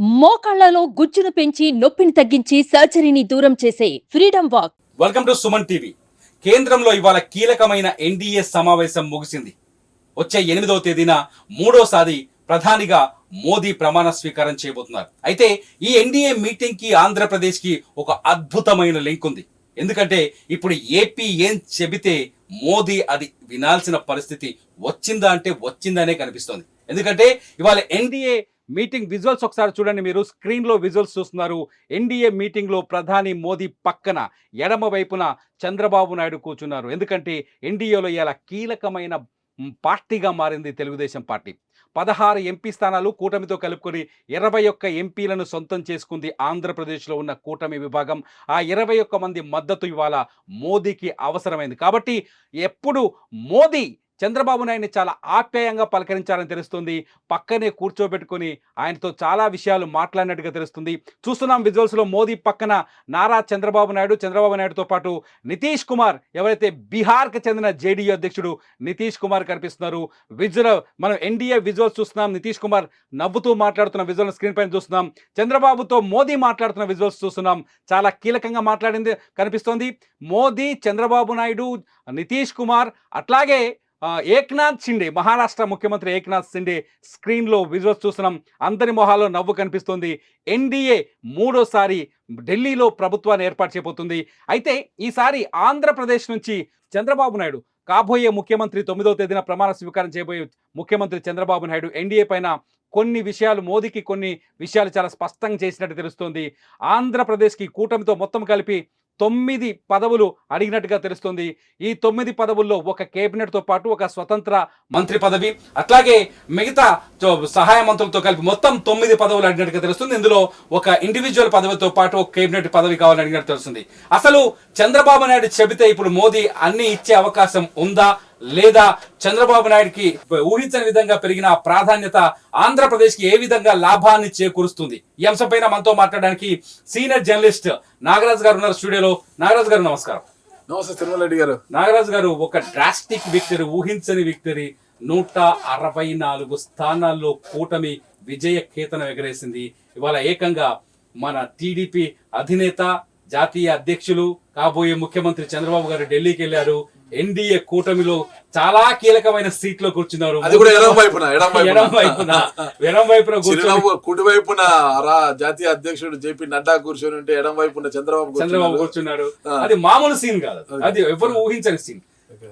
మోకాళ్లలో గుజ్జును పెంచి నొప్పిని తగ్గించి సర్జరీని దూరం చేసే freedom walk. Welcome to Suman TV. కేంద్రంలో ఇవాళ కీలకమైన ఎన్డీఏ సమావేశం ముగిసింది. వచ్చే 8వ తేదీన మూడోసారి ప్రధానిగా మోదీ ప్రమాణ స్వీకారం చేయబోతున్నారు. అయితే ఈ ఎన్డీఏ మీటింగ్ కి ఆంధ్రప్రదేశ్ కి ఒక అద్భుతమైన లింక్ ఉంది. ఎందుకంటే ఇప్పుడు ఏపీ ఏం చెబితే మోదీ అది వినాల్సిన పరిస్థితి వచ్చిందా అంటే వచ్చిందనే కనిపిస్తోంది. ఎందుకంటే ఇవాళ ఎన్డీఏ మీటింగ్ విజువల్స్ ఒకసారి చూడండి. మీరు స్క్రీన్ లో విజువల్స్ చూస్తున్నారు. ఎన్డీఏ మీటింగ్ లో ప్రధాని మోదీ పక్కన ఎడమ వైపున చంద్రబాబు నాయుడు కూర్చున్నారు. ఎందుకంటే ఎన్డీఏలో ఇలా కీలకమైన పార్టీగా మారింది తెలుగుదేశం పార్టీ. 16 ఎంపీ స్థానాలు కూటమితో కలుపుకొని 21 ఎంపీలను సొంతం చేసుకుంది ఆంధ్రప్రదేశ్లో ఉన్న కూటమి విభాగం. ఆ 21 మంది మద్దతు ఇవాళ మోదీకి అవసరమైంది. కాబట్టి ఎప్పుడు మోదీ చంద్రబాబు నాయుడిని చాలా ఆప్యాయంగా పలకరించాలని తెలుస్తుంది. పక్కనే కూర్చోబెట్టుకొని ఆయనతో చాలా విషయాలు మాట్లాడినట్టుగా తెలుస్తుంది. చూస్తున్నాం విజువల్స్లో మోదీ పక్కన నారా చంద్రబాబు నాయుడుతో పాటు నితీష్ కుమార్, ఎవరైతే బీహార్కి చెందిన జేడీయూ అధ్యక్షుడు నితీష్ కుమార్ కనిపిస్తున్నారు. మనం ఎన్డీఏ విజువల్స్ చూస్తున్నాం. నితీష్ కుమార్ నవ్వుతూ మాట్లాడుతున్న విజువల్ స్క్రీన్ పైన చూస్తున్నాం. చంద్రబాబుతో మోదీ మాట్లాడుతున్న విజువల్స్ చూస్తున్నాం. చాలా కీలకంగా మాట్లాడింది కనిపిస్తోంది. మోదీ, చంద్రబాబు నాయుడు, నితీష్ కుమార్, అట్లాగే ఏక్నాథ్ షిండే, మహారాష్ట్ర ముఖ్యమంత్రి ఏక్నాథ్ షిండే స్క్రీన్లో విజువల్స్ చూస్తున్నాం. అందరి మొహాల్లో నవ్వు కనిపిస్తుంది. ఎన్డీఏ మూడోసారి ఢిల్లీలో ప్రభుత్వాన్ని ఏర్పాటు చేయబోతుంది. అయితే ఈసారి ఆంధ్రప్రదేశ్ నుంచి చంద్రబాబు నాయుడు కాబోయే ముఖ్యమంత్రి, 9వ తేదీన ప్రమాణ స్వీకారం చేయబోయే ముఖ్యమంత్రి చంద్రబాబు నాయుడు ఎన్డీఏ పైన కొన్ని విషయాలు, మోదీకి కొన్ని విషయాలు చాలా స్పష్టంగా చేసినట్టు తెలుస్తుంది. ఆంధ్రప్రదేశ్కి కూటమితో మొత్తం కలిపి 9 పదవులు అడిగినట్టుగా తెలుస్తుంది. ఈ 9 పదవుల్లో ఒక కేబినెట్తో పాటు ఒక స్వతంత్ర మంత్రి పదవి, అట్లాగే మిగతా సహాయ మంత్రులతో కలిపి మొత్తం 9 పదవులు అడిగినట్టుగా తెలుస్తుంది. ఇందులో ఒక ఇండివిజువల్ పదవితో పాటు ఒక కేబినెట్ పదవి కావాలని అడిగినట్టు తెలుస్తుంది. అసలు చంద్రబాబు నాయుడు చెబితే ఇప్పుడు మోదీ అన్ని ఇచ్చే అవకాశం ఉందా లేదా? చంద్రబాబు నాయుడుకి ఊహించని విధంగా పెరిగిన ప్రాధాన్యత ఆంధ్రప్రదేశ్కి ఏ విధంగా లాభాన్ని చేకూరుస్తుంది? ఈ అంశంపైన మనతో మాట్లాడడానికి సీనియర్ జర్నలిస్ట్ నాగరాజు గారు ఉన్నారు స్టూడియోలో. నాగరాజు గారు నమస్కారం. నమస్తే తిరుమల రెడ్డి గారు. నాగరాజు గారు, ఒక డ్రాస్టిక్ విక్టరీ, ఊహించని విక్టరీ, 164 స్థానాల్లో కూటమి విజయ కేతనం ఎగరేసింది. ఇవాళ ఏకంగా మన టీడీపీ అధినేత, జాతీయ అధ్యక్షులు, కాబోయే ముఖ్యమంత్రి చంద్రబాబు గారు ఢిల్లీకి వెళ్లారు. ఎన్డీఏ కూటమిలో చాలా కీలకమైన సీట్ లో కూర్చున్నారు. కుడి వైపున జాతీయ అధ్యక్షుడు జేపీ నడ్డా కూర్చొని ఉంటే ఎడం వైపున చంద్రబాబు కూర్చున్నాడు. అది మామూలు సీన్ కాదు, అది ఎవరు ఊహించని సీన్.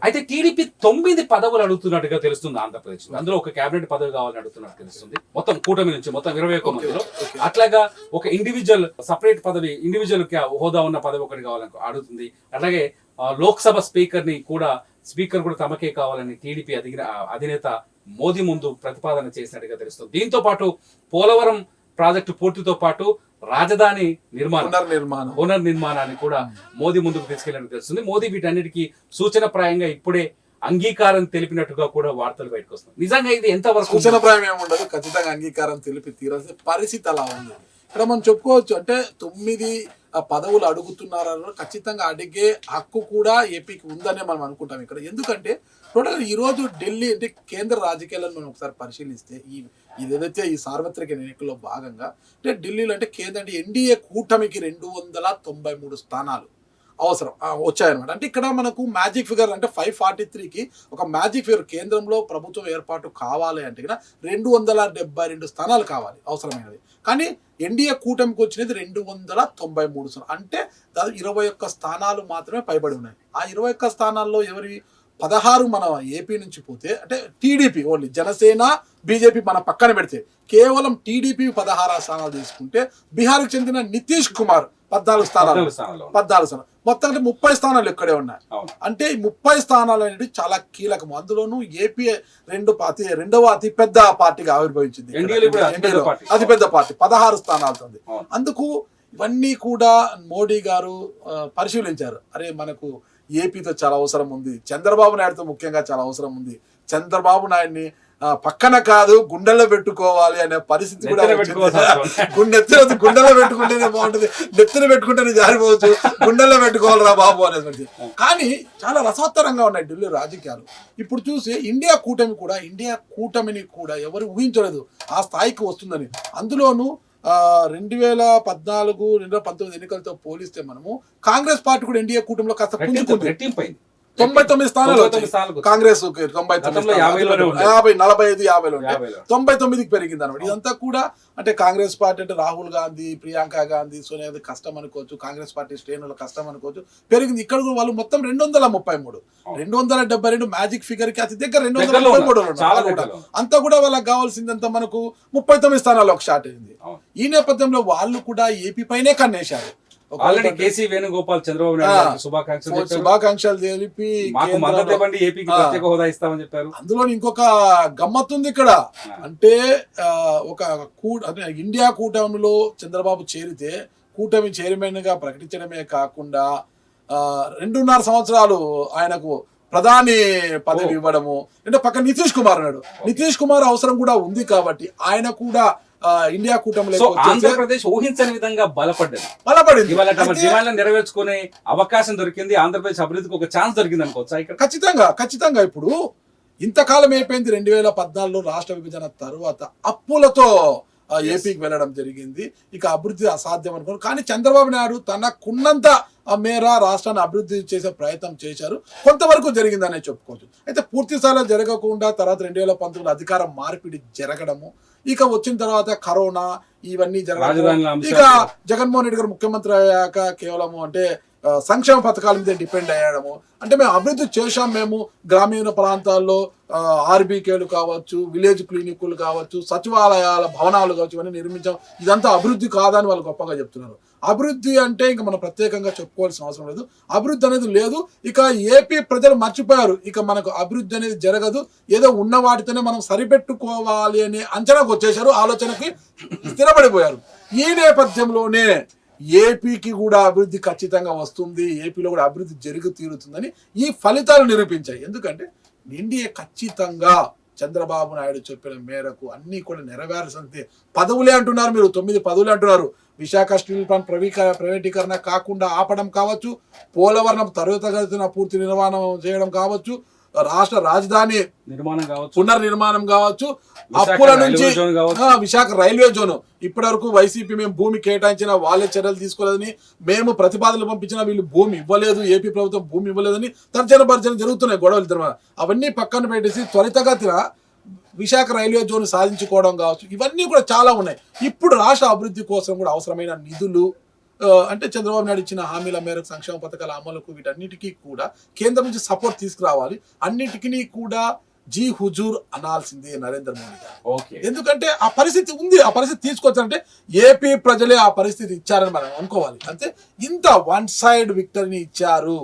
అయితే టీడీపీ 9 పదవులు అడుగుతున్నట్టుగా తెలుస్తుంది ఆంధ్రప్రదేశ్. అందులో ఒక కేబినెట్ పదవి కావాలని అడుగుతున్నట్టు తెలుస్తుంది. మొత్తం కూటమి నుంచి మొత్తం 21 మందిలో అట్లాగా ఒక ఇండివిజువల్ సపరేట్ పదవి, ఇండివిజువల్ హోదా ఉన్న పదవి ఒకటి కావాలని అడుగుతుంది. అట్లాగే లోక్సభ స్పీకర్ కూడా తమకే కావాలని టీడీపీ అధినేత మోదీ ముందు ప్రతిపాదన చేసినట్టుగా తెలుస్తుంది. దీంతో పాటు పోలవరం ప్రాజెక్టు పూర్తితో పాటు రాజధాని పునర్నిర్మాణాన్ని కూడా మోదీ ముందుకు తీసుకెళ్లినట్టు తెలుస్తుంది. మోదీ వీటన్నిటికీ సూచనప్రాయంగా ఇప్పుడే అంగీకారం తెలిపినట్టుగా కూడా వార్తలు బయటకు వస్తుంది. నిజంగా ఇది ఎంతవరకు సూచనప్రాయం ఏముండదు, ఖచ్చితంగా అంగీకారం తెలిపి తీరాల్సిన పరిస్థితి అలా ఉంది. ఇక్కడ మనం చెప్పుకోవచ్చు, అంటే 9 పదవులు అడుగుతున్నారని ఖచ్చితంగా అడిగే హక్కు కూడా ఏపీకి ఉందనే మనం అనుకుంటాం ఇక్కడ. ఎందుకంటే టోటల్ ఈరోజు ఢిల్లీ అంటే కేంద్ర రాజకీయాలను మనం ఒకసారి పరిశీలిస్తే ఏదైతే ఈ సార్వత్రిక ఎన్నికల్లో భాగంగా అంటే ఢిల్లీలో అంటే కేంద్ర ఎన్డీఏ కూటమికి 293 స్థానాలు అవసరం వచ్చాయన్నమాట. అంటే ఇక్కడ మనకు మ్యాజిక్ ఫిగర్ అంటే 543కి ఒక మ్యాజిక్ ఫిగర్, కేంద్రంలో ప్రభుత్వం ఏర్పాటు కావాలి అంటే కదా 272 స్థానాలు కావాలి అవసరమైనది. కానీ ఎన్డీఏ కూటమికి వచ్చినది 293 స్థానాలు, అంటే దాదాపు 21 స్థానాలు మాత్రమే పైబడి ఉన్నాయి. ఆ 21 స్థానాల్లో ఎవరి 16 మన ఏపీ నుంచి పోతే, అంటే టీడీపీ ఓన్లీ, జనసేన బీజేపీ మన పక్కన పెడితే కేవలం టీడీపీ 16 స్థానాలు తీసుకుంటే, బీహార్కి చెందిన నితీష్ కుమార్ 14 స్థానాలు, మొత్తం అంటే 30 స్థానాలు ఇక్కడే ఉన్నాయి. అంటే 30 స్థానాలు అనేది చాలా కీలకం. అందులోనూ ఏపీ రెండవ అతిపెద్ద పార్టీగా ఆవిర్భవించింది, అతిపెద్ద పార్టీ 16 స్థానాలతో. అందుకు ఇవన్నీ కూడా మోడీ గారు పరిశీలించారు. అరే మనకు ఏపీతో చాలా అవసరం ఉంది, చంద్రబాబు నాయుడుతో ముఖ్యంగా చాలా అవసరం ఉంది, చంద్రబాబు నాయుడిని పక్కన కాదు గుండెల్లో పెట్టుకోవాలి అనే పరిస్థితి కూడా గుండెల్లో పెట్టుకుంటేనే బాగుంటుంది, నెత్తిన పెట్టుకుంటేనే జారిపోవచ్చు, గుండెల్లో పెట్టుకోవాలిరా బాబు అనేది. కానీ చాలా రసవత్తరంగా ఉన్నాయి ఢిల్లీ రాజకీయాలు. ఇప్పుడు చూసి ఇండియా కూటమిని కూడా ఎవరు ఊహించలేదు ఆ స్థాయికి వస్తుందని. అందులోనూ 2014, 2019 ఎన్నికలతో పోలిస్తే మనము కాంగ్రెస్ పార్టీ కూడా ఎన్డీఏ కూటమిలో కాస్త పుంజుకుంది. రెట్టింపైంది. 99 స్థానాలు కాంగ్రెస్ 99కి పెరిగింది అనమాట. ఇదంతా కూడా అంటే కాంగ్రెస్ పార్టీ అంటే రాహుల్ గాంధీ, ప్రియాంక గాంధీ, సోనియా గాంధీ కష్టం అనుకోవచ్చు, కాంగ్రెస్ పార్టీ శ్రేణుల కష్టం అనుకోవచ్చు, పెరిగింది. ఇక్కడ కూడా వాళ్ళు మొత్తం 233, 272 మ్యాజిక్ ఫిగర్ కి అతి దగ్గర 233 అంతా కూడా వాళ్ళకి కావాల్సిందంతా మనకు 39 స్థానాల్లో ఒక షార్ట్ అయింది. ఈ నేపథ్యంలో వాళ్ళు కూడా ఏపీ పైనే కన్నేశారు. ఆల్రెడీ కేసీ వేణుగోపాల్ చంద్రబాబు నాయుడు శుభాకాంక్షలు తెలిపి ఏపీకి ప్రత్యేక హోదా ఇస్తామని చెప్పారు. అందులో ఇంకొక గమ్మత్తుంది ఇక్కడ. అంటే ఒక ఇండియా కూటమిలో చంద్రబాబు చేరితే కూటమి చైర్మన్ గా ప్రకటించడమే కాకుండా 2.5 సంవత్సరాలు ఆయనకు ప్రధాని పదవి ఇవ్వడము. అంటే పక్కన నితీష్ కుమార్ ఉన్నాడు. నితీష్ కుమార్ అవసరం కూడా ఉంది కాబట్టి ఆయన కూడా ఇండియా కూటమిలో ఆంధ్రప్రదేశ్ ఊహించని విధంగా బలపడింది. ఇవాళ తమ డిమాండ్లను నెరవేర్చుకునే అవకాశం దొరికింది. ఆంధ్రప్రదేశ్ అభివృద్ధికి ఒక ఛాన్స్ దొరికింది అనుకోవచ్చా? ఇక్కడ ఖచ్చితంగా ఇప్పుడు ఇంతకాలం అయిపోయింది. 2014లో రాష్ట్ర విభజన తర్వాత అప్పులతో ఏపీకి వెళ్ళడం జరిగింది. ఇక అభివృద్ధి అసాధ్యం అనుకోరు. కానీ చంద్రబాబు నాయుడు తనకున్నంత మేర రాష్ట్రాన్ని అభివృద్ధి చేసే ప్రయత్నం చేశారు. కొంతవరకు జరిగిందనే చెప్పుకోవచ్చు. అయితే పూర్తి స్థాయిలో జరగకుండా తర్వాత 2019 అధికార మార్పిడి జరగడము, ఇక వచ్చిన తర్వాత కరోనా ఇవన్నీ జరగడం, ఇక జగన్మోహన్ రెడ్డి గారు ముఖ్యమంత్రి అయ్యాక కేవలము అంటే సంక్షేమ పథకాల మీద డిపెండ్ అయ్యడము. అంటే మేము అభివృద్ధి చేశాం, మేము గ్రామీణ ప్రాంతాల్లో ఆర్బీకేలు కావచ్చు, విలేజ్ క్లినిక్లు కావచ్చు, సచివాలయాల భవనాలు కావచ్చు, ఇవన్నీ నిర్మించాం. ఇదంతా అభివృద్ధి కాదని వాళ్ళు గొప్పగా చెప్తున్నారు. అభివృద్ధి అంటే ఇంకా మనం ప్రత్యేకంగా చెప్పుకోవాల్సిన అవసరం లేదు. అభివృద్ధి అనేది లేదు. ఇక ఏపీ ప్రజలు మర్చిపోయారు, ఇక మనకు అభివృద్ధి అనేది జరగదు, ఏదో ఉన్న వాటితోనే మనం సరిపెట్టుకోవాలి అనే అంచనాకు వచ్చేసారు, ఆలోచనకి స్థిరపడిపోయారు. ఈ నేపథ్యంలోనే ఏపీకి కూడా అభివృద్ధి ఖచ్చితంగా వస్తుంది, ఏపీలో కూడా అభివృద్ధి జరుగు తీరుతుందని ఈ ఫలితాలు నిరూపించాయి. ఎందుకంటే ఎన్డీఏ ఖచ్చితంగా చంద్రబాబు నాయుడు చెప్పిన మేరకు అన్ని కూడా నెరవేర్చంతే. పదవులే అంటున్నారు మీరు, 9 పదవులే అంటున్నారు. విశాఖ స్టీల్ ప్లాంట్ ప్రైవేటీకరణ కాకుండా ఆపడం కావచ్చు, పోలవరం త్వరితగతిన పూర్తి నిర్మాణం చేయడం కావచ్చు, రాష్ట్ర రాజధాని పునర్నిర్మాణం కావచ్చు, అప్పుల నుంచి విశాఖ రైల్వే జోన్ ఇప్పటి వరకు వైసీపీ మేము భూమి కేటాయించిన వాళ్ళే చర్యలు తీసుకోలేదని, మేము ప్రతిపాదనలు పంపించిన వీళ్ళు భూమి ఇవ్వలేదు, ఏపీ ప్రభుత్వం భూమి ఇవ్వలేదని తర్జన భర్జన జరుగుతున్నాయి గొడవలు. అవన్నీ పక్కన పెట్టేసి త్వరితగతిన విశాఖ రైల్వే జోన్ సాధించుకోవడం కావచ్చు, ఇవన్నీ కూడా చాలా ఉన్నాయి. ఇప్పుడు రాష్ట్ర అభివృద్ధి కోసం కూడా అవసరమైన నిధులు అంటే చంద్రబాబు నాయుడు ఇచ్చిన హామీల మేరకు సంక్షేమ పథకాల అమలుకు వీటన్నిటికీ కూడా కేంద్రం నుంచి సపోర్ట్ తీసుకురావాలి. అన్నిటికీ కూడా జీ హుజూర్ అనాల్సిందే నరేంద్ర మోడీ గారు. ఎందుకంటే ఆ పరిస్థితి ఉంది, ఆ పరిస్థితి తీసుకొచ్చారంటే ఏపీ ప్రజలే ఆ పరిస్థితి ఇచ్చారని మనం అనుకోవాలి. అంతే, ఇంత వన్ సైడ్ విక్టరీని ఇచ్చారు.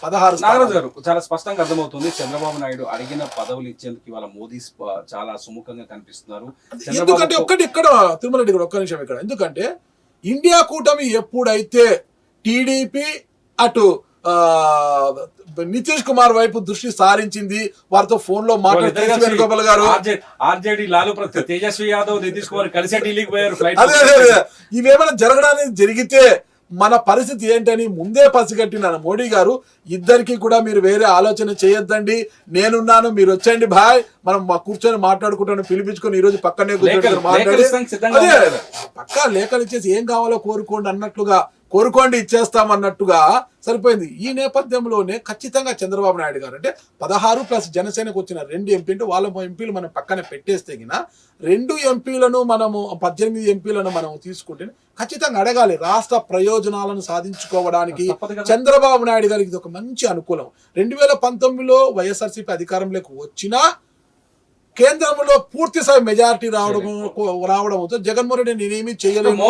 16 నాగరాజు గారు చాలా స్పష్టంగా అర్థమవుతుంది, చంద్రబాబు నాయుడు అడిగిన పదవులు ఇచ్చేందుకు ఇవాళ మోదీ చాలా సుముఖంగా కనిపిస్తున్నారు. ఎందుకంటే ఒక్కటి ఇక్కడ తిరుమల రెడ్డి గారు ఒక్క నిమిషం ఇక్కడ, ఎందుకంటే ఇండియా కూటమి ఎప్పుడైతే టీడీపీ అటు నితీష్ కుమార్ వైపు దృష్టి సారించింది, వారితో ఫోన్ లో మాట్లాడుతూ వేణుగోపాల్ గారు ఆర్జేడీ లాలు ప్రసాద్, తేజస్వి యాదవ్, నితీష్ కుమార్ కలిసి ఢిల్లీకి పోయారు. ఇవేమైనా జరగడానికి జరిగితే మన పరిస్థితి ఏంటని ముందే పసిగట్టిన మోడీ గారు, ఇద్దరికి కూడా మీరు వేరే ఆలోచన చేయొద్దండి, నేనున్నాను, మీరు వచ్చండి భాయ్, మనం కూర్చొని మాట్లాడుకుంటాను పిలిపించుకొని ఈ రోజు పక్కనే కూర్చొని మాట్లాడి పక్కా లేఖలు ఇచ్చేసి ఏం కావాలో కోరుకోండి అన్నట్లుగా, కోరుకోండి ఇచ్చేస్తామన్నట్టుగా సరిపోయింది. ఈ నేపథ్యంలోనే ఖచ్చితంగా చంద్రబాబు నాయుడు గారు అంటే 16 ప్లస్ జనసేనకు వచ్చిన 2 ఎంపీలు, వాళ్ళ ఎంపీలు మనం పక్కన పెట్టేస్తే 2 ఎంపీలను మనము 18 ఎంపీలను మనం తీసుకుంటే ఖచ్చితంగా అడగాలి. రాష్ట్ర ప్రయోజనాలను సాధించుకోవడానికి చంద్రబాబు నాయుడు గారికి ఇది ఒక మంచి అనుకూలం. 2019లో వైఎస్ఆర్సీపీ అధికారంలోకి వచ్చినా కేంద్రంలో పూర్తి స్థాయి మెజారిటీ రావడంతో జగన్మోహన్ రెడ్డి నేనేమి చేయలేను,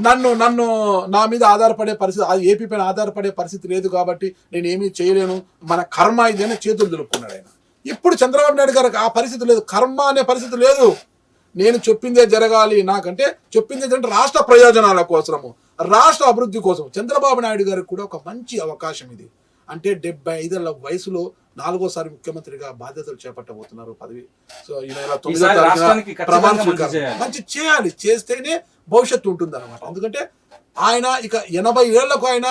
నన్ను నా మీద ఆధారపడే పరిస్థితి, ఏపీ పైన ఆధారపడే పరిస్థితి లేదు కాబట్టి నేనేమీ చేయలేను, మన కర్మ ఇది అని చేతులు దులుపుకున్నాడు ఆయన. ఇప్పుడు చంద్రబాబు నాయుడు గారికి ఆ పరిస్థితి లేదు, కర్మ అనే పరిస్థితి లేదు. నేను చెప్పిందే జరగాలి, నాకంటే చెప్పింది ఏంటంటే రాష్ట్ర ప్రయోజనాల కోసము, రాష్ట్ర అభివృద్ధి కోసం. చంద్రబాబు నాయుడు గారికి కూడా ఒక మంచి అవకాశం ఇది. అంటే 75 వయసులో 4వసారి ముఖ్యమంత్రిగా బాధ్యతలు చేపట్టబోతున్నారు పదవి. సో ఈ నెల 9 మంచి చేయాలి, చేస్తేనే భవిష్యత్తు ఉంటుంది అనమాట. ఎందుకంటే ఆయన ఇక 80 ఏళ్లకు ఆయన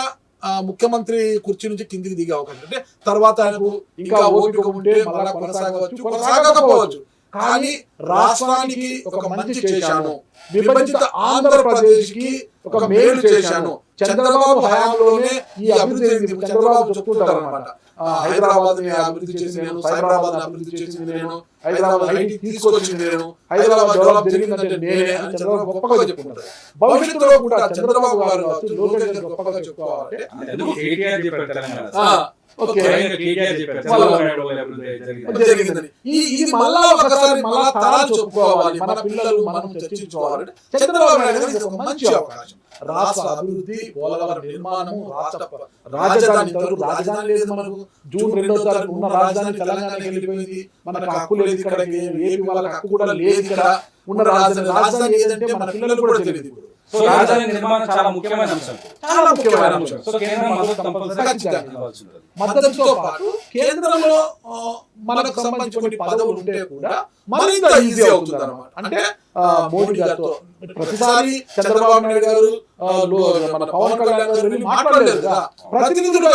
ముఖ్యమంత్రి కుర్చీ నుంచి కిందికి దిగే అవకాశం, అంటే తర్వాత ఆయనకు ఇంకా ఓపిక ఉంటే మళ్ళా కొనసాగవచ్చు, కొనసాగకపోవచ్చు. కానీ రాష్ట్రానికి ఒక మంచి చేశాను, విభజిత ఆంధ్రప్రదేశ్ కి ఒక మేలు చేశాను, చంద్రబాబు హయాంలోనే ఈ అభివృద్ధి జరిగింది. చంద్రబాబు చెప్పుకుంటారు అనమాట, హైదరాబాద్ ని అభివృద్ధి చేసింది నేను, సైబరాబాద్ ని అభివృద్ధి చేసింది నేను, హైదరాబాద్ ఐటీ తీసుకొచ్చింది నేను, హైదరాబాద్ డెవలప్ జరిగిందంటే నేనే అని చంద్రబాబు గొప్పగా చెప్పుకుంటారు. భవిష్యత్తులో కూడా చంద్రబాబు గారు కావచ్చు, లోకేష్ గారు గొప్పగా చెప్పుకోవాలంటే జరిగిందని ఇది మళ్ళా ఒకసారి మళ్ళా తరాలు చెప్పుకోవాలి, మన పిల్లలు మనం చర్చించుకోవాలంటే చంద్రబాబు నాయుడు గారికి ఒక మంచి అవకాశం. రాష్ట్ర అభివృద్ధి, పోలవరం నిర్మాణము, రాష్ట్ర రాజధాని రాజధాని లేదు మనకు. జూన్ 2వ తారీఖు ఉన్న రాజధాని తెలంగాణకి వెళ్ళిపోయింది, మనకు హక్కు లేదు ఇక్కడ, ఏపీ వాళ్ళకి హక్కు కూడా లేదు ఇక్కడ ఉన్న రాజధాని ఏదంటే మన పిల్లలు కూడా తెలియదు. సో రాజధాని నిర్మాణం చాలా ముఖ్యమైన అంశం, చాలా ముఖ్యమైన అంశం. సో కేంద్రం మద్దతుతో పాటు కేంద్రంలో మనకు సంబంధించిన కొన్ని పదవులు ఉంటే కూడా మరింత ఈజీ అవుతుంది అన్నమాట. అంటే మోడీ గారితో ప్రతిసారి చంద్రబాబు నాయుడు గారు మన పవన్ కళ్యాణ్ గారు వెళ్ళి మాట్లాడలేదు కదా, ప్రతినిధులుగా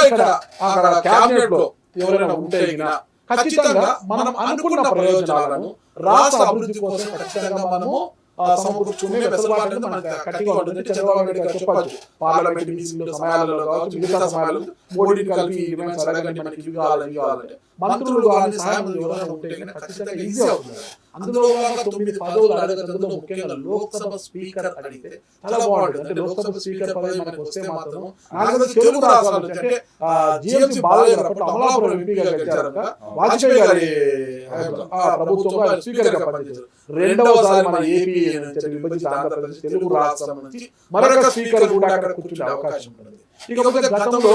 అక్కడ క్యాబినెట్ లో ఎవరైనా ఉంటే ఖచ్చితంగా మనం అనుకున్న ప్రయోజనాలను రాష్ట్ర అభివృద్ధి కోసం ఖచ్చితంగా మనము సమకూర్చుకునే వెసులుబాటు మనకు గట్టిగా ఉంటుంది. చంద్రబాబు నాయుడు గారు చెప్పచ్చు, పార్లమెంట్ మీటింగ్ సమయాలలో కావచ్చు, మిగతా సమయాలు మోడీని కలిపి డిమాండ్స్ అడగండి, మనకి ఇవి కావాలంటే మంత్రులు కానీ సహాయం ఎవరైనా ఉంటే ఖచ్చితంగా ఈజీ అవుతుంది. అందులో 9 పదవులు అడగడంలో ముఖ్యంగా లోక్సభ స్పీకర్ అడిగితే చాలా బాగుంటుంది. అంటే లోక్సభ స్పీకర్ పదవి మనకు వస్తే మాత్రం నాలుగు తెలుగు రాష్ట్రాల నుంచి అంటే జిఎంసి బాలయ్య గారు అప్పుడు అమలాపురం ఎంపీగా గెలిచారు, వాజ్పేయి గారి ప్రభుత్వంలో స్పీకర్ గా పనిచేశారు. రెండవసారి మన ఏపీ విభజిత ఆంధ్రప్రదేశ్ తెలుగు రాష్ట్రం నుంచి మరొక స్పీకర్ కూడా అక్కడ కూర్చునే అవకాశం ఉంటుంది. ఇకపోతే గతంలో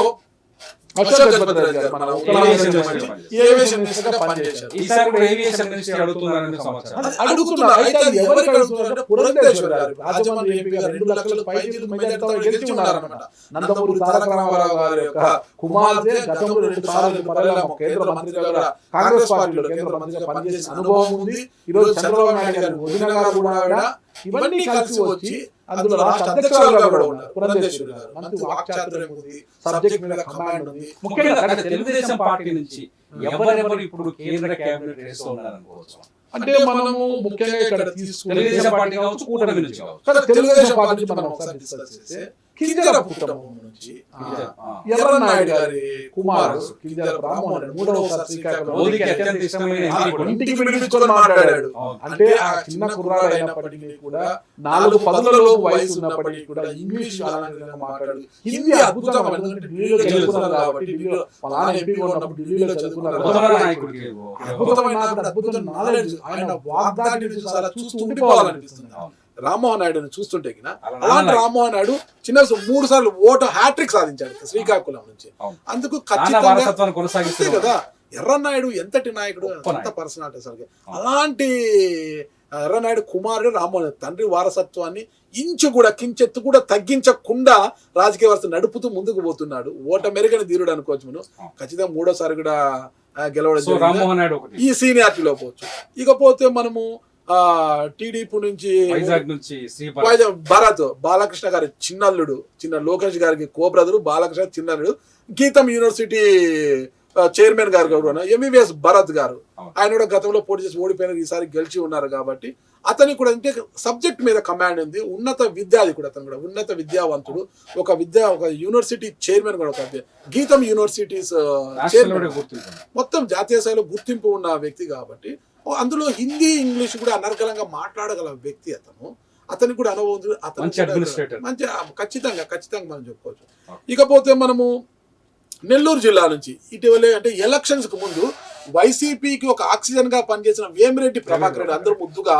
అశోక్ గజపతి రాజు గారు మన ఏవియేషన్ మినిస్టర్ గా పనిచేశారు. అడుగుతున్నారు. అయితే అది ఎవరికి అడుగుతున్నారంటే పురంధేశ్వరి గారు, రాజమండ్రి ఎంపీగా 2 లక్షల పైచిలకు మెజారిటీతో గెలిచి ఉన్నారన్నమాట. నందమూరి తారక రామారావు గారి యొక్క కుమార్తె గతంలో 2 సార్లు కేంద్ర మంత్రిగా కూడా కాంగ్రెస్ పార్టీలో కేంద్ర మంత్రిగా పనిచేసిన అనుభవం ఉంది. ఈ రోజు చంద్రబాబు నాయుడు గారు వదిన గారు కూడా ఇవన్నీ కలిసి వచ్చి అందులో రాష్ట్ర అధ్యక్షులుగా కూడా ఉన్నారు పురంధేశ్వరి గారు. మంచి వాక్చాతుర్యం ఉంది, సబ్జెక్ట్ మీద కమాండ్ ఉంది. ముఖ్యంగా తెలుగుదేశం పార్టీ నుంచి ఎవరెవరు ఇప్పుడు కేంద్ర కేబినెట్ రేస్లో ఉన్నారనుకోవచ్చు. అంటే మనము ముఖ్యంగా ఇక్కడ తెలుగుదేశం పార్టీ కావచ్చు, కూటమి నుంచి కావచ్చు. తెలుగుదేశం పార్టీ నుంచి మనం ఒకసారి డిస్కస్ చేస్తే కింజర కుటుంబం నుంచి ఎర్రన్నాయుడు గారి కుమారుడు కింజర రామ్మోహన్ రెడ్డి 3వసారి శ్రీకాకుళం ఇంటికి పిలిపించుకొని మాట్లాడాడు. అంటే ఆ చిన్న కుర్రాడు అయినప్పటికీ కూడా 4 పదులలో వయసు ఉన్నప్పటికీ కూడా ఇంగ్లీష్ మాట్లాడు, హిందీ అద్భుతం. ఎందుకంటే ఢిల్లీలో చదువుకున్నారు కాబట్టి, ఢిల్లీలో పలానా ఎంపీగా ఉన్నప్పుడు ఢిల్లీలో చదువుకున్నారు. అద్భుతమైన అద్భుతమైన నాలెడ్జ్, ఆయన వాగ్దాటి చాలా చూస్తూ ఉండిపోవాలనిపిస్తుంది రామ్మోహన్ నాయుడుని చూస్తుంటే. అలాంటి రామ్మోహన్ నాయుడు చిన్న 3 సార్లు ఓటు హ్యాట్రిక్ సాధించాడు శ్రీకాకుళం నుంచి. అందుకు ఖచ్చితంగా కదా ఎర్రన్నాయుడు ఎంతటి నాయకుడు, ఎంత పర్సనాలిటీ అసలు. అలాంటి ఎర్రనాయుడు కుమారుడు రామ్మోహన్ తండ్రి వారసత్వాన్ని ఇంచు కూడా కించెత్తు కూడా తగ్గించకుండా రాజకీయ వ్యవస్థ నడుపుతూ ముందుకు పోతున్నాడు. ఓట మెరుగని ధీరుడు అనుకోవచ్చు మనం. ఖచ్చితంగా 3వసారి కూడా గెలవడం ఈ సీనియారిటీలో పోవచ్చు. ఇకపోతే మనము టీడీపీ నుంచి భరత్ బాలకృష్ణ గారి చిన్నల్లుడు, లోకేష్ గారికి కో బ్రదరు, బాలకృష్ణ చిన్నల్లుడు, గీతం యూనివర్సిటీ చైర్మన్ గారు కూడా ఎంబీబీఎస్ భరత్ గారు. ఆయన కూడా గతంలో పోటీ చేసి ఓడిపోయినారు, ఈసారి గెలిచి ఉన్నారు. కాబట్టి అతనికి కూడా అంటే సబ్జెక్ట్ మీద కమాండ్ ఉంది. ఉన్నత విద్యాధికుడు, అతను కూడా ఉన్నత విద్యావంతుడు. ఒక యూనివర్సిటీ చైర్మన్ కూడా, ఒక గీతం యూనివర్సిటీస్ చైర్మన్, మొత్తం జాతీయ స్థాయిలో గుర్తింపు ఉన్న వ్యక్తి. కాబట్టి అందులో హిందీ ఇంగ్లీష్ కూడా అనర్గళంగా మాట్లాడగల వ్యక్తి అతను. అతనికి కూడా అనుభవం ఉంది. అతను మంచి ఖచ్చితంగా మనం చెప్పుకోవచ్చు. ఇకపోతే మనము నెల్లూరు జిల్లా నుంచి ఇటీవలే అంటే ఎలక్షన్స్ కు ముందు వైసీపీకి ఒక ఆక్సిజన్ గా పనిచేసిన వేమిరెడ్డి ప్రభాకర్ రెడ్డి, అందరూ ముద్దుగా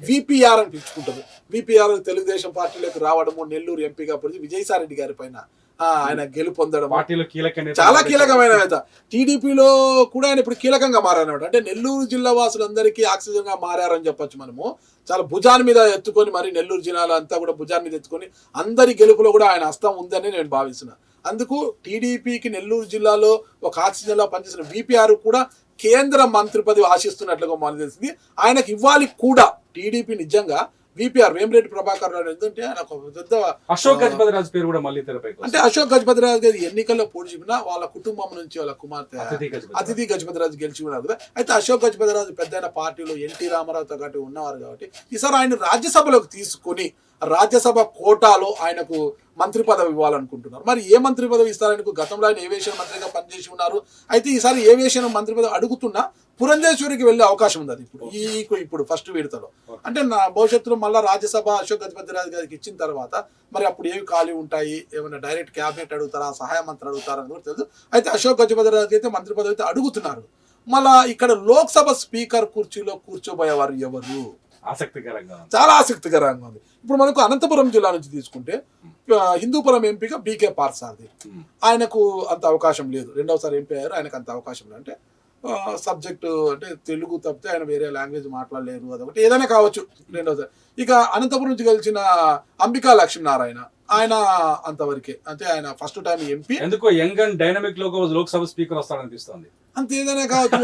విపిఆర్ అని పిలుచుకుంటారు. విపిఆర్ తెలుగుదేశం పార్టీలోకి రావడము, నెల్లూరు ఎంపీగా పడి విజయసాయి రెడ్డి గారి పైన ఆయన గెలుపొందడం చాలా కీలకమైన నేత. టీడీపీలో కూడా ఆయన ఇప్పుడు కీలకంగా మారనమాట. అంటే నెల్లూరు జిల్లా వాసులందరికీ ఆక్సిజన్ గా మారారని చెప్పొచ్చు మనము. చాలా భుజాన్ని మీద ఎత్తుకొని, మరి నెల్లూరు జిల్లాలో అంతా కూడా భుజాన్ని మీద ఎత్తుకొని అందరి గెలుపులో కూడా ఆయన హస్తం ఉందని నేను భావిస్తున్నాను. అందుకు టీడీపీకి నెల్లూరు జిల్లాలో ఒక ఆక్సిజన్ లా పనిచేసిన విపిఆర్ కూడా కేంద్ర మంత్రి పదవి ఆశిస్తున్నట్లుగా మనకు తెలిసింది. ఆయనకు ఇవ్వాలి కూడా. టీడీపీ నిజంగా విపిఆర్ వేమిరెడ్డి ప్రభాకర్ రావు ఎందుకంటే ఆయన ఒక పెద్ద అశోక్ గజపతి రాజు పేరు కూడా మళ్ళీ తెరపైకి అంటే అశోక్ గజపతి రాజు గారి ఎన్నికల్లో పోటీ చెప్పినా వాళ్ళ కుటుంబం నుంచి వాళ్ళ కుమార్తె అతిథి గజపతి రాజు గెలిచి ఉన్నారు కదా. అయితే అశోక్ గజపతి రాజు పెద్ద పార్టీలో ఎన్టీ రామారావుతో పాటు ఉన్నవారు కాబట్టి ఈసారి ఆయన రాజ్యసభలోకి తీసుకుని రాజ్యసభ కోటాలో ఆయనకు మంత్రి పదవి ఇవ్వాలనుకుంటున్నారు. మరి ఏ మంత్రి పదవి ఇస్తారు ఆయనకు? గతంలో ఆయన ఏవియేషన్ మంత్రిగా పనిచేసి ఉన్నారు. అయితే ఈసారి ఏవియేషన్ మంత్రి పదవి అడుగుతున్నా పురంధేశ్వరికి వెళ్ళే అవకాశం ఉంది. అది ఇప్పుడు ఫస్ట్ విడతలో అంటే నా భవిష్యత్తులో మళ్ళీ రాజ్యసభ అశోక్ గజపతి రాజు గారికి ఇచ్చిన తర్వాత మరి అప్పుడు ఏవి ఖాళీ ఉంటాయి, ఏమైనా డైరెక్ట్ క్యాబినెట్ అడుగుతారా, సహాయ మంత్రి అడుగుతారా అని కూడా తెలుసు. అయితే అశోక్ గజపతి రాజు అయితే మంత్రి పదవి అయితే అడుగుతున్నారు. మళ్ళా ఇక్కడ లోక్సభ స్పీకర్ కుర్చీలో కూర్చోబోయేవారు ఎవరు? ఆసక్తికరంగా, చాలా ఆసక్తికరంగా ఉంది. ఇప్పుడు మనకు అనంతపురం జిల్లా నుంచి తీసుకుంటే హిందూపురం ఎంపీగా బీకే పార్సారథి, ఆయనకు అంత అవకాశం లేదు. రెండవసారి ఎంపీ అయ్యారు, ఆయనకు అంత అవకాశం లేదు. అంటే సబ్జెక్టు అంటే తెలుగు తప్పితే ఆయన వేరే లాంగ్వేజ్ మాట్లాడలేరు, అదొకటి ఏదైనా కావచ్చు. రెండవసారి ఇక అనంతపురం నుంచి గెలిచిన అంబికా లక్ష్మీనారాయణ, ఆయన అంతవరకే. అంటే ఆయన ఫస్ట్ టైం ఎంపీ. ఎందుకో young and dynamic Lok Sabha speaker వస్తాడనిపిస్తుంది. అంత ఏదైనా కావచ్చు.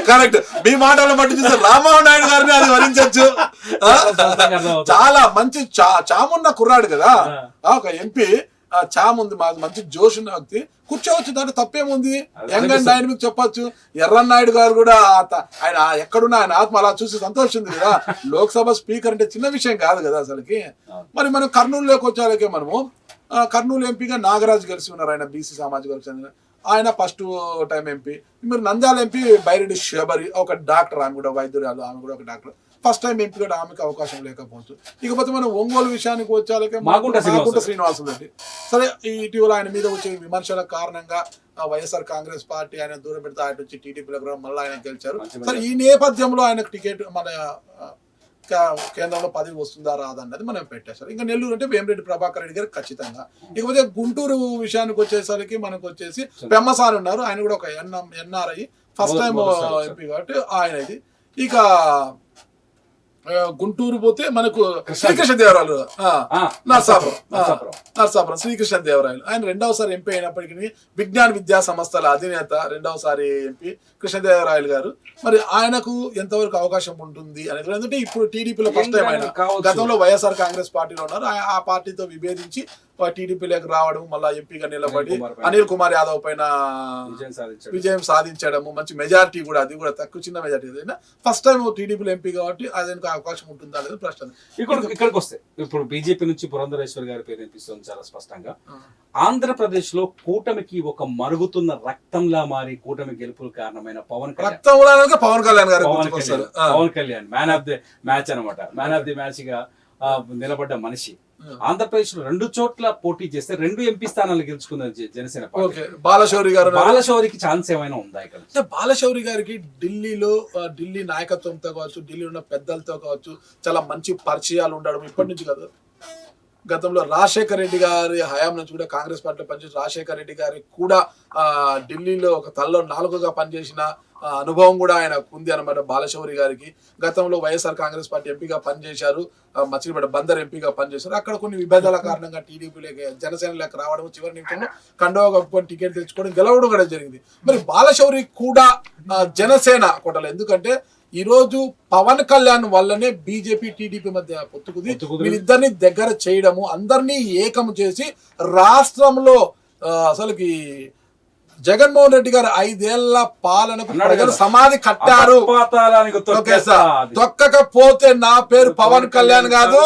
కరెక్ట్, మీ మాటలు బట్టి చూస్తే రామ్మోహన్ నాయుడు గారిని అది వరించవచ్చు. చాలా మంచి చామున్న కుర్రాడు కదా ఒక ఎంపీ, చాముంది మంచి జోష్ ఉన్న వ్యక్తి, కూర్చోవచ్చు, దాంట్లో తప్పేముంది. యంగ్ అండ్ డైనమిక్ చెప్పొచ్చు. ఎర్రన్నాయుడు గారు కూడా ఆయన ఎక్కడున్నా ఆయన ఆత్మ అలా చూసి సంతోషింది కదా. లోక్సభ స్పీకర్ అంటే చిన్న విషయం కాదు కదా అసలుకి. మరి మనం కర్నూలులోకి వచ్చాకే మనము కర్నూలు ఎంపీగా నాగరాజు గెలిచి ఉన్నారు. ఆయన బీసీ సామాజిక వర్గం చెందిన ఆయన ఫస్ట్ టైం ఎంపీ. మీరు నంద్యాల ఎంపీ బైరెడ్డి శబరి, ఒక డాక్టర్, ఆమె కూడా వైద్యురాలు, ఆమె కూడా ఒక డాక్టర్, ఫస్ట్ టైం ఎంపీ కూడా ఆమెకు అవకాశం లేకపోవచ్చు. ఇకపోతే మనం ఒంగోలు విషయానికి వచ్చాకే మాగుంట శ్రీనివాసులు రెడ్డి. సరే, ఇటీవల ఆయన మీద వచ్చే విమర్శల కారణంగా వైఎస్ఆర్ కాంగ్రెస్ పార్టీ ఆయన దూరం పెడితే ఆయన వచ్చి టీడీపీలో మళ్ళీ ఆయన గెలిచారు. సరే, ఈ నేపథ్యంలో ఆయనకు టికెట్ మన కేంద్రంలో పదవి వస్తుందా రాదన్నది మనం పెట్టేశారు. ఇంకా నెల్లూరు అంటే వేమిరెడ్డి ప్రభాకర్ రెడ్డి గారు ఖచ్చితంగా. ఇకపోతే గుంటూరు విషయానికి వచ్చేసరికి మనకు వచ్చేసి పెమ్మసాని ఉన్నారు, ఆయన కూడా ఒక ఎన్ఆర్ఐ, ఫస్ట్ టైం ఎంపీ కాబట్టి ఆయన ఇది. ఇక గుంటూరు పోతే మనకు శ్రీకృష్ణదేవరాయలు, నర్సాపురం శ్రీకృష్ణదేవరాయలు, ఆయన రెండవసారి ఎంపీ అయినప్పటికీ విజ్ఞాన విద్యా సంస్థల అధినేత, రెండవసారి ఎంపీ కృష్ణదేవరాయలు గారు. మరి ఆయనకు ఎంతవరకు అవకాశం ఉంటుంది అనేది, ఎందుకంటే ఇప్పుడు టీడీపీలో ఫస్ట్ టైం ఆయన, గతంలో వైఎస్ఆర్ కాంగ్రెస్ పార్టీలో ఉన్నారు, ఆ పార్టీతో విభేదించి టీడీపీలోకి రావడం, మళ్ళా ఎంపీగా నిలబడి అనిల్ కుమార్ యాదవ్ పైన విజయం సాధించడము, మంచి మెజారిటీ కూడా, అది కూడా తక్కువ చిన్న మెజారిటీ ఏదైనా. ఫస్ట్ టైం టీడీపీలో ఎంపీ కాబట్టి అదేందుకు అవకాశం ఉంటుందా అనేది ప్రశ్న. ఇక్కడికి వస్తే ఇప్పుడు బీజేపీ నుంచి పురంధరేశ్వర్ గారి పేరు వినిపిస్తుంది చాలా స్పష్టంగా. ఆంధ్రప్రదేశ్ లో కూటమికి ఒక మరుగుతున్న రక్తంలా మారి కూటమి గెలుపులు కారణమైన Pawan Kalyan garu, Pawan Kalyan man of the match అనమాట. మ్యాన్ ఆఫ్ ది మ్యాచ్ గా నిలబడ్డ మనిషి. ఆంధ్రప్రదేశ్ లో 2 చోట్ల పోటీ చేస్తే 2 ఎంపీ స్థానాలు గెలుచుకున్నది జనసేన పార్టీ. బాలశౌరికి ఛాన్స్ ఏమైనా ఉందా ఇక్కడ? బాలశౌరి గారికి ఢిల్లీ నాయకత్వంతో కావచ్చు, ఢిల్లీ ఉన్న పెద్దలతో కావచ్చు చాలా మంచి పరిచయాలు ఉండడం ఇప్పటి నుంచి కాదు. గతంలో రాజశేఖర రెడ్డి గారి హయాం నుంచి కూడా కాంగ్రెస్ పార్టీలో పనిచేసిన రాజశేఖర రెడ్డి గారికి కూడా ఢిల్లీలో ఒక తలలో 4గా పనిచేసిన అనుభవం కూడా ఆయన ఉంది అనమాట బాలశౌరి గారికి. గతంలో వైఎస్ఆర్ కాంగ్రెస్ పార్టీ ఎంపీగా పనిచేశారు, మచిలీపట్నం బందర్ ఎంపీగా పనిచేశారు. అక్కడ కొన్ని విభేదాల కారణంగా టీడీపీలోకి జనసేనలోకి రావడం, చివరి నిమిషంలో కండువా కప్పుకొని టికెట్ తెచ్చుకోవడం, గెలవడం కూడా జరిగింది. మరి బాలశౌరి కూడా జనసేన కోటలో, ఎందుకంటే ఈ రోజు పవన్ కళ్యాణ్ వల్లనే బీజేపీ టీడీపీ మధ్య పొత్తుకుంది. వీళ్ళిద్దరిని దగ్గర చేయడము, అందరినీ ఏకం చేసి రాష్ట్రంలో అసలుకి జగన్మోహన్ రెడ్డి గారు 5 ఏళ్ల పాలనకు ప్రజలు సమాధి కట్టారు. తొక్కకపోతే నా పేరు పవన్ కళ్యాణ్ కాదు,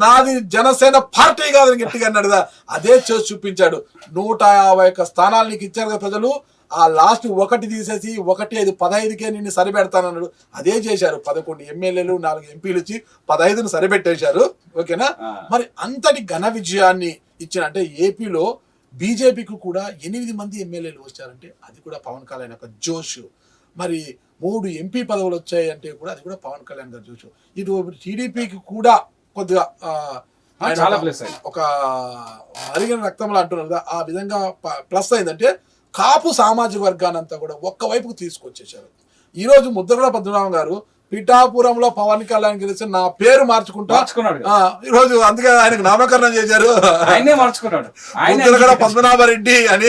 నాది జనసేన పార్టీ కాదు అని గట్టిగా అన్నాడు. అదే చేసి చూపించాడు. 151 స్థానాలు నీకు ఇచ్చారు కదా ప్రజలు, ఆ లాస్ట్ 1 తీసేసి 15కే నిన్ను సరిపెడతానన్నాడు. అదే చేశారు. 11 ఎమ్మెల్యేలు 4 ఎంపీలు ఇచ్చి 15ను సరిపెట్టేశారు. ఓకేనా? మరి అంతటి ఘన విజయాన్ని ఇచ్చిన, అంటే ఏపీలో బీజేపీకి కూడా 8 మంది ఎమ్మెల్యేలు వచ్చారంటే అది కూడా పవన్ కళ్యాణ్ యొక్క జోష్. మరి 3 ఎంపీ పదవులు వచ్చాయంటే కూడా అది కూడా పవన్ కళ్యాణ్ గారి జోష్. ఇటు టీడీపీకి కూడా కొద్దిగా ఒక మరిగిన రక్తంలో అంటున్నారు కదా, ఆ విధంగా ప్లస్ అయిందంటే కాపు సామాజిక వర్గాన్ని అంతా కూడా ఒక్కవైపుకు తీసుకొచ్చేసారు. ఈ రోజు ముద్రగడ పద్మనాభం గారు పిఠాపురంలో పవన్ కళ్యాణ్ గెలిచి నా పేరు మార్చుకున్నాడు ఈ రోజు, అందుకే ఆయనకు నామకరణం చేశారు. ముద్రగడ పద్మనాభరెడ్డి అని,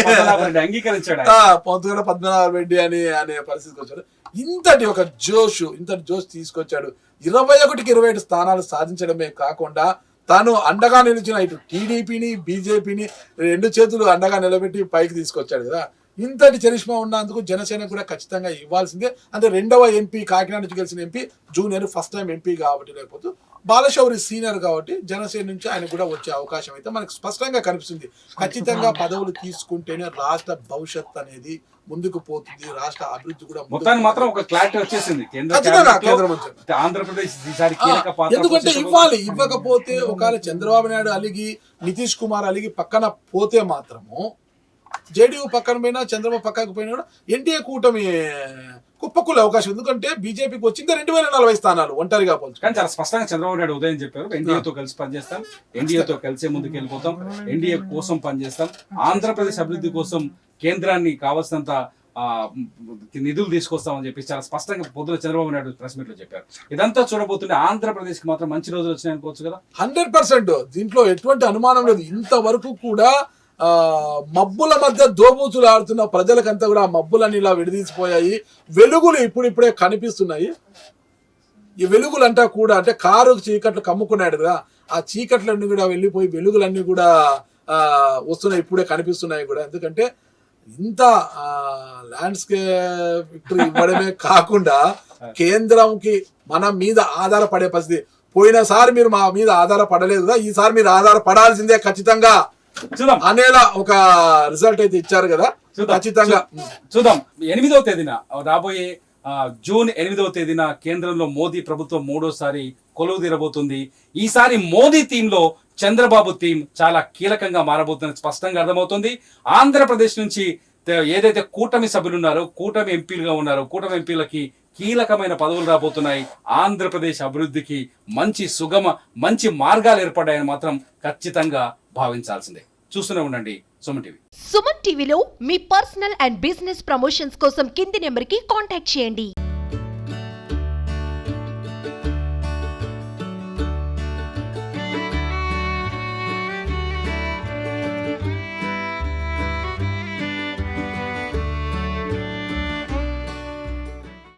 అంగీకరించాడు. ముద్రగడ పద్మనాభరెడ్డి అని అనే పరిస్థితికి వచ్చాడు. ఇంతటి ఒక ఇంతటి జోష్ తీసుకొచ్చాడు. 21కి 27 స్థానాలు సాధించడమే కాకుండా తాను అండగా నిలిచిన ఇటు టీడీపీని బీజేపీని 2 చేతులు అండగా నిలబెట్టి పైకి తీసుకొచ్చాడు కదా. ఇంతటి చరిష్మా ఉన్నందుకు జనసేన కూడా ఖచ్చితంగా ఇవ్వాల్సిందే. అంటే 2వ ఎంపీ, కాకినాడ నుంచి గెలిచిన MP, junior, first time MP కాబట్టి, లేకపోతే బాలశౌరి సీనియర్ కాబట్టి జనసేన నుంచి ఆయన కూడా వచ్చే అవకాశం అయితే మనకు స్పష్టంగా కనిపిస్తుంది. ఖచ్చితంగా పదవులు తీసుకుంటేనే రాష్ట్ర భవిష్యత్ అనేది ముందుకు పోతుంది, రాష్ట్ర అభివృద్ధి కూడా మొత్తాన్ని మాత్రం ఒక క్లారిటీ వచ్చేసింది. ఆంధ్రప్రదేశ్ ఈసారి కీలక పాత్ర ఎందుకంటే ఇవ్వకపోతే ఒకవేళ చంద్రబాబు నాయుడు అలిగి, నితీష్ కుమార్ అలిగి పక్కన పోతే మాత్రము, జేడీయూ పక్కన పోయినా చంద్రబాబు పక్కకు పోయినా కూడా ఎన్డీఏ కూటమి కుప్పకులే అవకాశం. ఎందుకంటే బీజేపీకి వచ్చింది 2040 స్థానాలు ఒంటరిగా పోల్చు. కానీ చాలా స్పష్టంగా చంద్రబాబు నాయుడు ఉదయం చెప్పారు, ఎన్డీఏతో కలిసి పనిచేస్తాం, ఎన్డీఏతో కలిసే ముందుకు వెళ్ళిపోతాం, ఎన్డీఏ కోసం పనిచేస్తాం, ఆంధ్రప్రదేశ్ అభివృద్ధి కోసం కేంద్రాన్ని కావాల్సినంత నిధులు తీసుకొస్తామని చెప్పి చాలా స్పష్టంగా పొద్దున చంద్రబాబు నాయుడు ప్రెస్ మీట్ లో చెప్పారు. ఇదంతా చూడబోతుంటే ఆంధ్రప్రదేశ్ కి మాత్రం మంచి రోజులు వచ్చినాయనుకోవచ్చు కదా. 100% దీంట్లో ఎటువంటి అనుమానం లేదు. ఇంతవరకు కూడా మబ్బుల మధ్య దోబూచులు ఆడుతున్న ప్రజలకంతా కూడా ఆ మబ్బులన్నీ ఇలా విడదీసిపోయాయి. వెలుగులు ఇప్పుడిప్పుడే కనిపిస్తున్నాయి. ఈ వెలుగులంతా కూడా అంటే కారు చీకట్లు కమ్ముకున్నాడు కదా, ఆ చీకట్లన్నీ కూడా వెళ్ళిపోయి వెలుగులన్నీ కూడా వస్తున్నాయి, ఇప్పుడే కనిపిస్తున్నాయి కూడా. ఎందుకంటే ఇంత ల్యాండ్స్కేప్ విక్టరీ ఇవ్వడమే కాకుండా కేంద్రంకి మన మీద ఆధారపడే పరిస్థితి. పోయినసారి మీరు మా మీద ఆధారపడలేదు కదా, ఈసారి మీరు ఆధారపడాల్సిందే ఖచ్చితంగా అనేలా ఒక రిజల్ట్ అయితే ఇచ్చారు కదా. ఖచ్చితంగా చూద్దాం. 8వ తేదీన రాబోయే జూన్ 8వ తేదీన కేంద్రంలో మోదీ ప్రభుత్వం 3వసారి కొలువు తీరబోతుంది. ఈసారి మోదీ థీమ్ లో చంద్రబాబు థీమ్ చాలా కీలకంగా మారబోతుందని స్పష్టంగా అర్థమవుతుంది. ఆంధ్రప్రదేశ్ నుంచి ఏదైతే కూటమి సభ్యులు ఉన్నారో, కూటమి ఎంపీలుగా ఉన్నారో, కూటమి ఎంపీలకి కీలకమైన పదవులు రాబోతున్నాయి. ఆంధ్రప్రదేశ్ అభివృద్ధికి మంచి మార్గాలు ఏర్పడ్డాయని మాత్రం ఖచ్చితంగా భావించాల్సిందే. చూస్తూనే ఉండండి సుమన్ టీవీ. సుమన్ టీవీలో మీ పర్సనల్ అండ్ బిజినెస్ ప్రమోషన్స్ కోసం కింది నెంబర్కి కాంటాక్ట్ చేయండి.